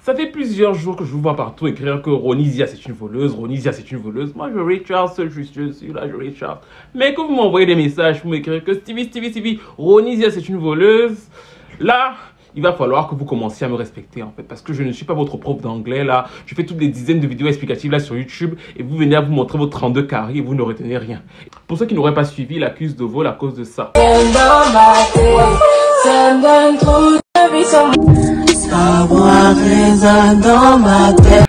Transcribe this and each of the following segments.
Ça fait plusieurs jours que je vous vois partout écrire que Ronisia c'est une voleuse, Ronisia c'est une voleuse. Moi je recharge, je suis là, je recharge. Mais que vous m'envoyez des messages pour m'écrire que Stevie, Ronisia c'est une voleuse. Là, il va falloir que vous commenciez à me respecter en fait. Parce que je ne suis pas votre prof d'anglais là. Je fais toutes les dizaines de vidéos explicatives là sur YouTube. Et vous venez à vous montrer vos 32 carrés et vous ne retenez rien. Pour ceux qui n'auraient pas suivi, il accuse de vol à cause de ça.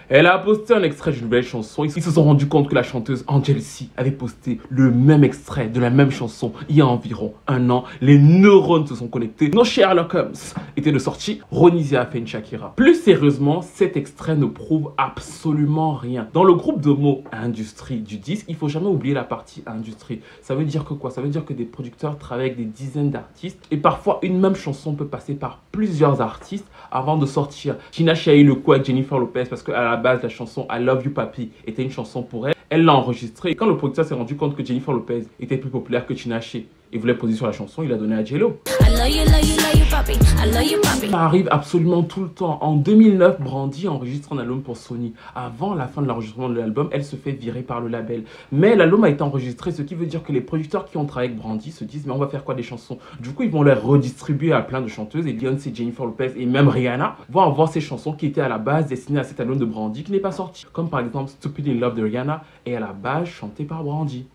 Elle a posté un extrait d'une nouvelle chanson. Ils se sont rendus compte que la chanteuse Angel C avait posté le même extrait de la même chanson il y a environ un an. Les neurones se sont connectés. Nos Sherlock Holmes étaient de sortie. Ronisia a fait une Shakira. Plus sérieusement, cet extrait ne prouve absolument rien. Dans le groupe de mots industrie du disque, il faut jamais oublier la partie industrie. Ça veut dire que quoi? Ça veut dire que des producteurs travaillent avec des dizaines d'artistes et parfois une même chanson peut passer par plusieurs artistes avant de sortir. Tinashe a eu le coup avec Jennifer Lopez parce qu'à la base, la chanson I Love You Papi était une chanson pour elle. Elle l'a enregistrée et quand le producteur s'est rendu compte que Jennifer Lopez était plus populaire que Tinashe et voulait poser sur la chanson, il a donné à J-Lo. Ça arrive absolument tout le temps. En 2009, Brandy enregistre un album pour Sony. Avant la fin de l'enregistrement de l'album, elle se fait virer par le label. Mais l'album a été enregistré, ce qui veut dire que les producteurs qui ont travaillé avec Brandy se disent mais on va faire quoi des chansons? Du coup, ils vont les redistribuer à plein de chanteuses et Beyoncé, Jennifer Lopez et même Rihanna vont avoir ces chansons qui étaient à la base destinées à cet album de Brandy qui n'est pas sorti. Comme par exemple Stupid in Love de Rihanna est à la base chantée par Brandy.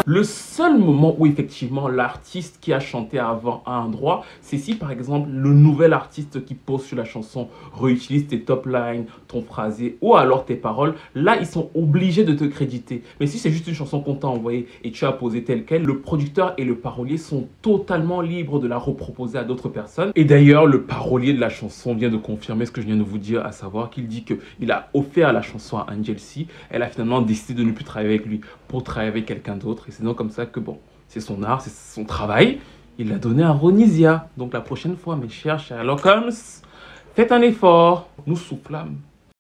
Le seul moment où effectivement l'artiste qui a chanté avant a un droit, c'est si par exemple le nouvel artiste qui pose sur la chanson réutilise tes top lines, ton phrasé ou alors tes paroles. Là, ils sont obligés de te créditer. Mais si c'est juste une chanson qu'on t'a envoyée et tu as posé telle quelle, le producteur et le parolier sont totalement libres de la reproposer à d'autres personnes. Et d'ailleurs, le parolier de la chanson vient de confirmer ce que je viens de vous dire, à savoir qu'il dit qu'il a offert la chanson à Angel C. Elle a finalement décidé de ne plus travailler avec lui pour travailler avec quelqu'un d'autre. Et c'est donc comme ça que bon, c'est son art, c'est son travail. Il l'a donné à Ronisia. Donc la prochaine fois, mes chers Sherlock Holmes, faites un effort. Nous soufflâmes.